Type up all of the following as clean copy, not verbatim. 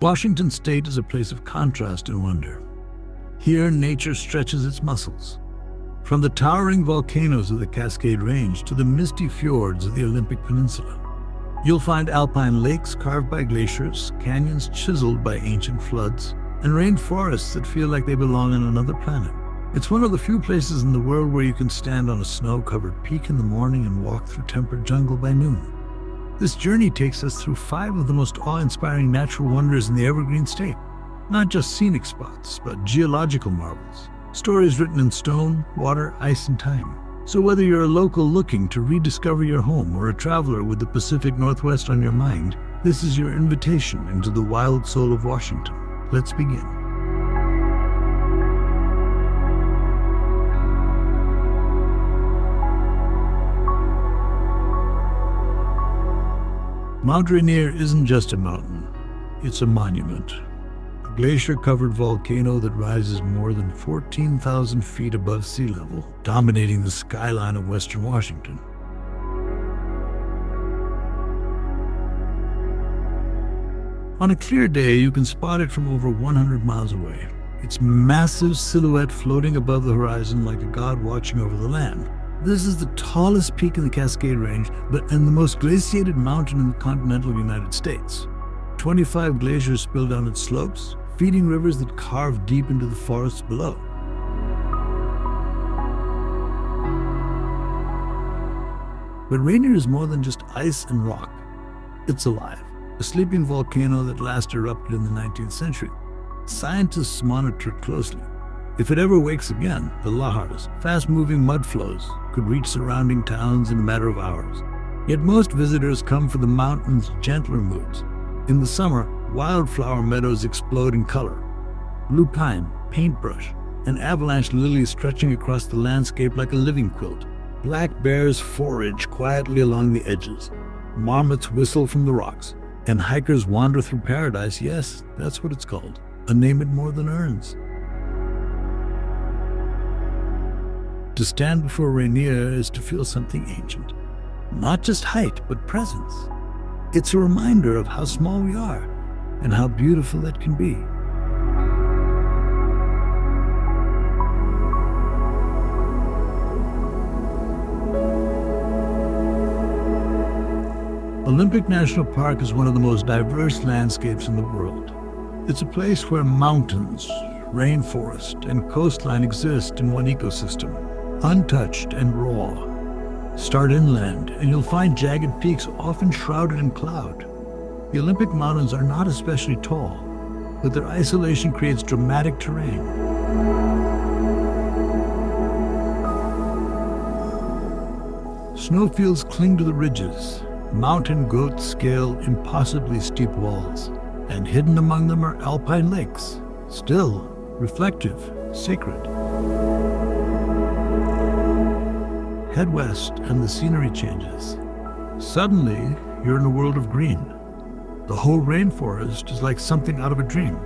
Washington State is a place of contrast and wonder. Here, nature stretches its muscles. From the towering volcanoes of the Cascade Range to the misty fjords of the Olympic Peninsula, you'll find alpine lakes carved by glaciers, canyons chiseled by ancient floods, and rainforests that feel like they belong on another planet. It's one of the few places in the world where you can stand on a snow-covered peak in the morning and walk through temperate jungle by noon. This journey takes us through 5 of the most awe-inspiring natural wonders in the Evergreen State. Not just scenic spots, but geological marvels. Stories written in stone, water, ice, and time. So whether you're a local looking to rediscover your home or a traveler with the Pacific Northwest on your mind, this is your invitation into the wild soul of Washington. Let's begin. Mount Rainier isn't just a mountain, it's a monument. A glacier-covered volcano that rises more than 14,000 feet above sea level, dominating the skyline of western Washington. On a clear day, you can spot it from over 100 miles away. Its massive silhouette floating above the horizon like a god watching over the land. This is the tallest peak in the Cascade Range, and the most glaciated mountain in the continental United States. 25 glaciers spill down its slopes, feeding rivers that carve deep into the forests below. But Rainier is more than just ice and rock. It's alive, a sleeping volcano that last erupted in the 19th century. Scientists monitor it closely. If it ever wakes again, the lahars, fast-moving mud flows, could reach surrounding towns in a matter of hours. Yet most visitors come for the mountain's gentler moods. In the summer, wildflower meadows explode in color. Blue pine, paintbrush, and avalanche lilies stretching across the landscape like a living quilt. Black bears forage quietly along the edges. Marmots whistle from the rocks. And hikers wander through paradise. Yes, that's what it's called. A name it more than earns. To stand before Rainier is to feel something ancient. Not just height, but presence. It's a reminder of how small we are and how beautiful it can be. Olympic National Park is one of the most diverse landscapes in the world. It's a place where mountains, rainforest, and coastline exist in one ecosystem. Untouched and raw. Start inland, and you'll find jagged peaks often shrouded in cloud. The Olympic Mountains are not especially tall, but their isolation creates dramatic terrain. Snowfields cling to the ridges. Mountain goats scale impossibly steep walls, and hidden among them are alpine lakes, still, reflective, sacred. Head west and the scenery changes. Suddenly, you're in a world of green. The whole rainforest is like something out of a dream,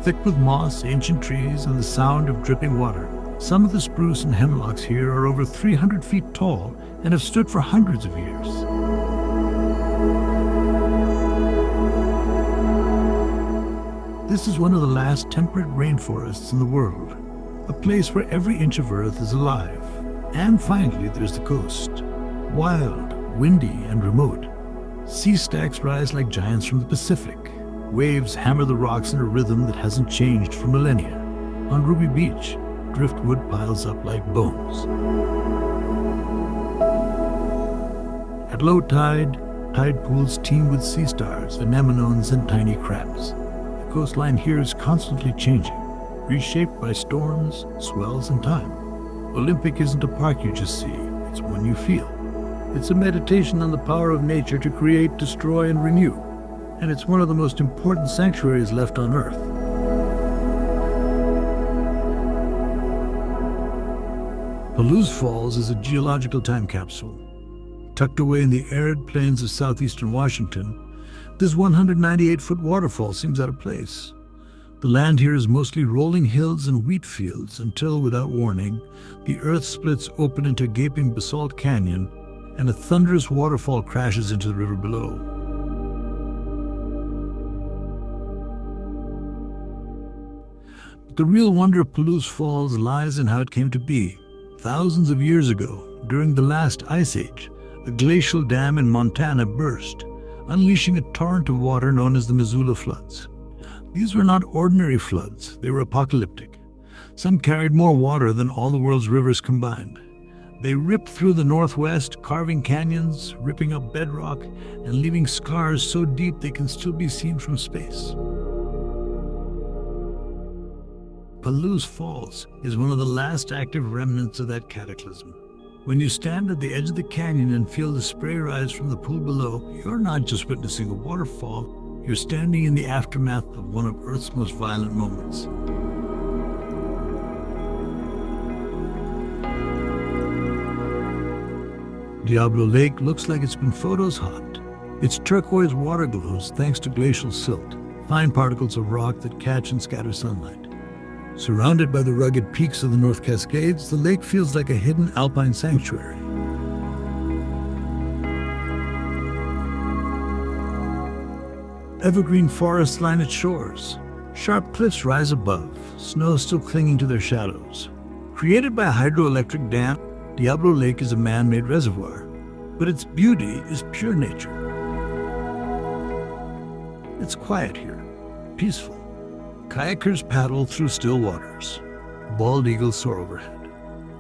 thick with moss, ancient trees, and the sound of dripping water. Some of the spruce and hemlocks here are over 300 feet tall and have stood for hundreds of years. This is one of the last temperate rainforests in the world, a place where every inch of earth is alive. And finally, there's the coast. Wild, windy, and remote. Sea stacks rise like giants from the Pacific. Waves hammer the rocks in a rhythm that hasn't changed for millennia. On Ruby Beach, driftwood piles up like bones. At low tide, tide pools teem with sea stars, anemones, and tiny crabs. The coastline here is constantly changing, reshaped by storms, swells, and time. Olympic isn't a park you just see, it's one you feel. It's a meditation on the power of nature to create, destroy, and renew. And it's one of the most important sanctuaries left on Earth. Palouse Falls is a geological time capsule. Tucked away in the arid plains of southeastern Washington, this 198-foot waterfall seems out of place. The land here is mostly rolling hills and wheat fields until, without warning, the earth splits open into a gaping basalt canyon and a thunderous waterfall crashes into the river below. The real wonder of Palouse Falls lies in how it came to be. Thousands of years ago, during the last ice age, a glacial dam in Montana burst, unleashing a torrent of water known as the Missoula floods. These were not ordinary floods, they were apocalyptic. Some carried more water than all the world's rivers combined. They ripped through the northwest, carving canyons, ripping up bedrock, and leaving scars so deep they can still be seen from space. Palouse Falls is one of the last active remnants of that cataclysm. When you stand at the edge of the canyon and feel the spray rise from the pool below, you're not just witnessing a waterfall, you're standing in the aftermath of one of Earth's most violent moments. Diablo Lake looks like it's been photos hopped. Its turquoise water glows thanks to glacial silt, fine particles of rock that catch and scatter sunlight. Surrounded by the rugged peaks of the North Cascades, the lake feels like a hidden alpine sanctuary. Evergreen forests line its shores. Sharp cliffs rise above, snow still clinging to their shadows. Created by a hydroelectric dam, Diablo Lake is a man-made reservoir, but its beauty is pure nature. It's quiet here, peaceful. Kayakers paddle through still waters. Bald eagles soar overhead.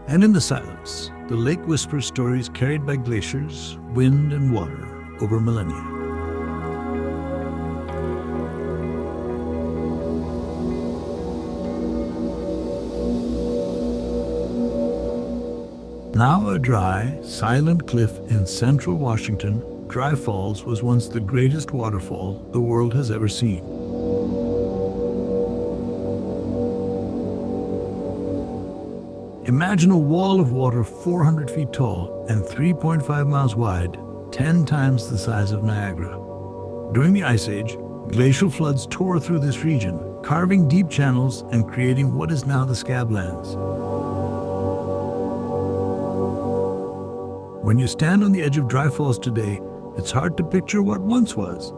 And in the silence, the lake whispers stories carried by glaciers, wind, and water over millennia. Now a dry, silent cliff in central Washington, Dry Falls was once the greatest waterfall the world has ever seen. Imagine a wall of water 400 feet tall and 3.5 miles wide, 10 times the size of Niagara. During the Ice Age, glacial floods tore through this region, carving deep channels and creating what is now the Scablands. When you stand on the edge of Dry Falls today, it's hard to picture what once was.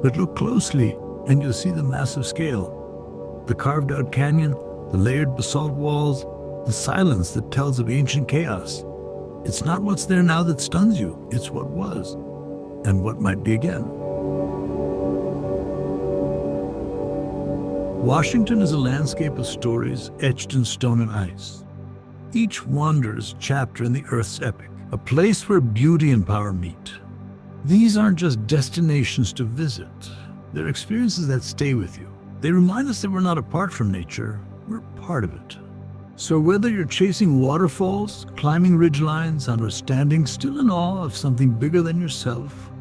But look closely and you'll see the massive scale. The carved-out canyon, the layered basalt walls, the silence that tells of ancient chaos. It's not what's there now that stuns you, it's what was, and what might be again. Washington is a landscape of stories etched in stone and ice. Each wondrous chapter in the Earth's epic, a place where beauty and power meet. These aren't just destinations to visit, they're experiences that stay with you. They remind us that we're not apart from nature, we're part of it. So whether you're chasing waterfalls, climbing ridgelines, or standing still in awe of something bigger than yourself,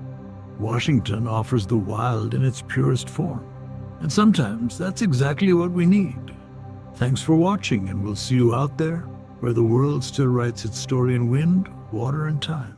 Washington offers the wild in its purest form. And sometimes that's exactly what we need. Thanks for watching, and we'll see you out there where the world still writes its story in wind, water, and time.